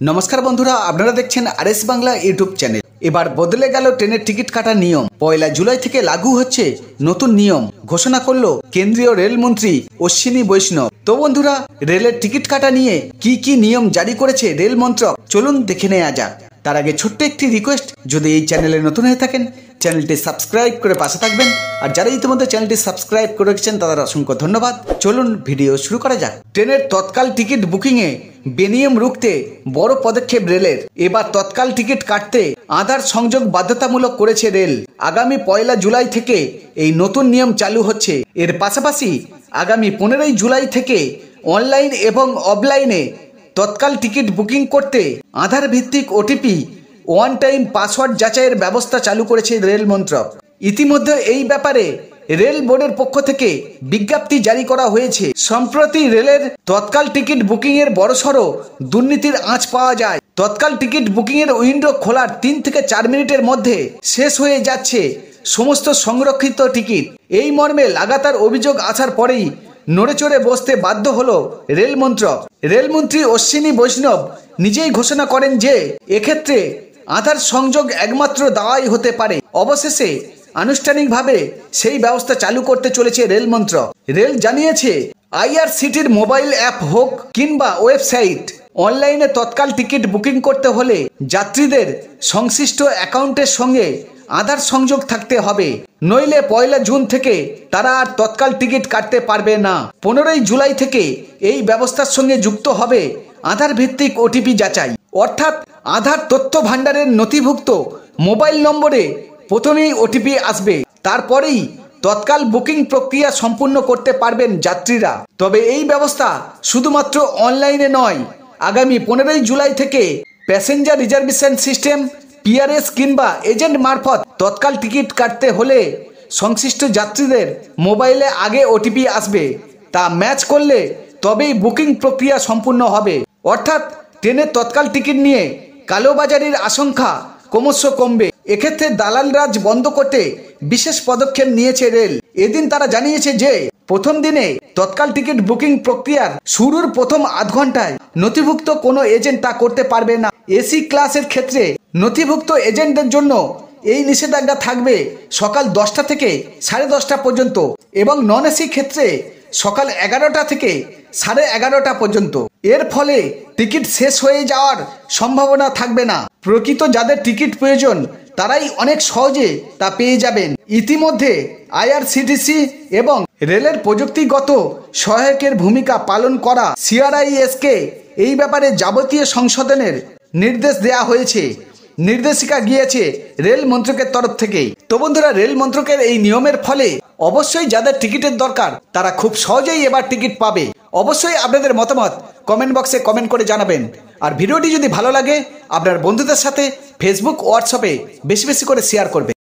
নমস্কার বন্ধুরা, আপনারা দেখছেন আরএস বাংলা ইউটিউব চ্যানেল। এবার বদলে গেল ট্রেনের টিকিট কাটার নিয়ম। 1 জুলাই থেকে লাগু হচ্ছে নতুন নিয়ম, ঘোষণা করলো কেন্দ্রীয় রেলমন্ত্রী অশ্বিনী বৈষ্ণব। তো বন্ধুরা, রেলের টিকিট কাটা নিয়ে কি কি নিয়ম জারি করেছে রেল মন্ত্রক, চলুন দেখে নেওয়া যাক। তার আগে ছোট্ট একটি রিকোয়েস্ট, যদি এই চ্যানেলে নতুন হয়ে থাকেন চ্যানেলটি সাবস্ক্রাইব করে পাশে থাকবেন, আর যারা ইতিমধ্যে চ্যানেলটি সাবস্ক্রাইব করে রেখেছেন তাদের অসংখ্য ধন্যবাদ। চলুন ভিডিও শুরু করা যাক। ট্রেনের তৎকাল টিকিট বুকিংয়ে বেনিয়ম রুখতে বড় পদক্ষেপ রেলের। এবার তৎকাল টিকিট কাটতে আধার সংযোগ বাধ্যতামূলক করেছে রেল। আগামী 1 জুলাই থেকে এই নতুন নিয়ম চালু হচ্ছে। এর পাশাপাশি আগামী 15 জুলাই থেকে অনলাইন এবং অফলাইনে তৎকাল টিকিট বুকিং করতে আধার ভিত্তিক ওটিপি ওয়ান টাইম পাসওয়ার্ড যাচাইয়ের ব্যবস্থা চালু করেছে রেল মন্ত্রক। ইতিমধ্যে এই ব্যাপারে রেল বোর্ডের পক্ষ থেকে বিজ্ঞপ্তি জারি করা হয়েছে। সম্প্রতি রেলের তৎকাল টিকিট বুকিং এর বড়সড় দুর্নীতির আঁচ পাওয়া যায়। তৎকাল টিকিট বুকিং এর উইন্ডো খোলার 3 থেকে 4 মিনিটের মধ্যে শেষ হয়ে যাচ্ছে সমস্ত সংরক্ষিত টিকিট। এই মর্মে লাগাতার অভিযোগ আসার পরেই নড়েচড়ে বসতে বাধ্য হলো রেল মন্ত্রক। রেলমন্ত্রী অশ্বিনী বৈষ্ণব নিজেই ঘোষণা করেন যে এক্ষেত্রে আধার সংযোগ একমাত্র দাওয়াই হতে পারে। অবশেষে আনুষ্ঠানিকভাবে সেই ব্যবস্থা চালু করতে চলেছে রেল মন্ত্রক। রেল জানিয়েছে, আইআরসিটির মোবাইল অ্যাপ হোক কিংবা ওয়েবসাইট, অনলাইনে তৎকাল টিকিট বুকিং করতে হলে যাত্রীদের সংশ্লিষ্ট অ্যাকাউন্টের সঙ্গে আধার সংযোগ থাকতে হবে, নইলে 1 জুন থেকে তারা আর তৎকাল টিকিট কাটতে পারবে না। 15 জুলাই থেকে এই ব্যবস্থার সঙ্গে যুক্ত হবে আধার ভিত্তিক ওটিপি যাচাই, অর্থাৎ আধার তথ্য ভাণ্ডারের নথিভুক্ত মোবাইল নম্বরে প্রথমেই ওটিপি আসবে, তারপরেই তৎকাল বুকিং প্রক্রিয়া সম্পূর্ণ করতে পারবেন যাত্রীরা। তবে এই ব্যবস্থা শুধুমাত্র অনলাইনে নয়, আগামী 15 জুলাই থেকে প্যাসেঞ্জার রিজার্ভেশন সিস্টেম, পিআরএস কিংবা এজেন্ট মারফত তৎকাল টিকিট কাটতে হলে সংশ্লিষ্ট যাত্রীদের মোবাইলে আগে ওটিপি আসবে, তা ম্যাচ করলে তবেই বুকিং প্রক্রিয়া সম্পূর্ণ হবে। অর্থাৎ ট্রেনের তৎকাল টিকিট নিয়ে কালোবাজারির আশঙ্কা ক্রমশ কমবে। এক্ষেত্রে দালাল রাজ বন্ধ করতে বিশেষ পদক্ষেপ নিয়েছে রেল। এদিন তারা জানিয়েছে যে প্রথম দিনে তৎকাল টিকিট বুকিং প্রক্রিয়ার শুরুর প্রথম আধ ঘন্টায় নথিভুক্ত কোনো এজেন্ট তা করতে পারবে না। এসি ক্লাসের ক্ষেত্রে নথিভুক্ত এজেন্টদের জন্য এই নিষেধাজ্ঞা থাকবে সকাল 10টা থেকে 10:30 পর্যন্ত, এবং নন এসি ক্ষেত্রে সকাল 11টা থেকে 11:30 পর্যন্ত। এর ফলে টিকিট শেষ হয়ে যাওয়ার সম্ভাবনা থাকবে না। প্রকৃত যাদের টিকিট প্রয়োজন তারাই অনেক সহজে তা পেয়ে যাবেন। ইতিমধ্যে আইআরসিটিসি এবং রেলের প্রযুক্তিগত সহায়কের ভূমিকা পালন করা সিআরআইএসকে এই ব্যাপারে যাবতীয় সংশোধনের নির্দেশ দেওয়া হয়েছে। নির্দেশিকা গিয়েছে রেল মন্ত্রকের তরফ থেকেই। তো বন্ধুরা, রেল মন্ত্রকের এই নিয়মের ফলে অবশ্যই যাদের টিকিটের দরকার তারা খুব সহজেই এবার টিকিট পাবে। অবশ্যই আপনাদের মতামত কমেন্ট বক্সে কমেন্ট করে জানাবেন। আর ভিডিওটি যদি ভালো লাগে আপনার বন্ধুদের সাথে ফেসবুক, হোয়াটসঅ্যাপে বেশি বেশি করে শেয়ার করবেন।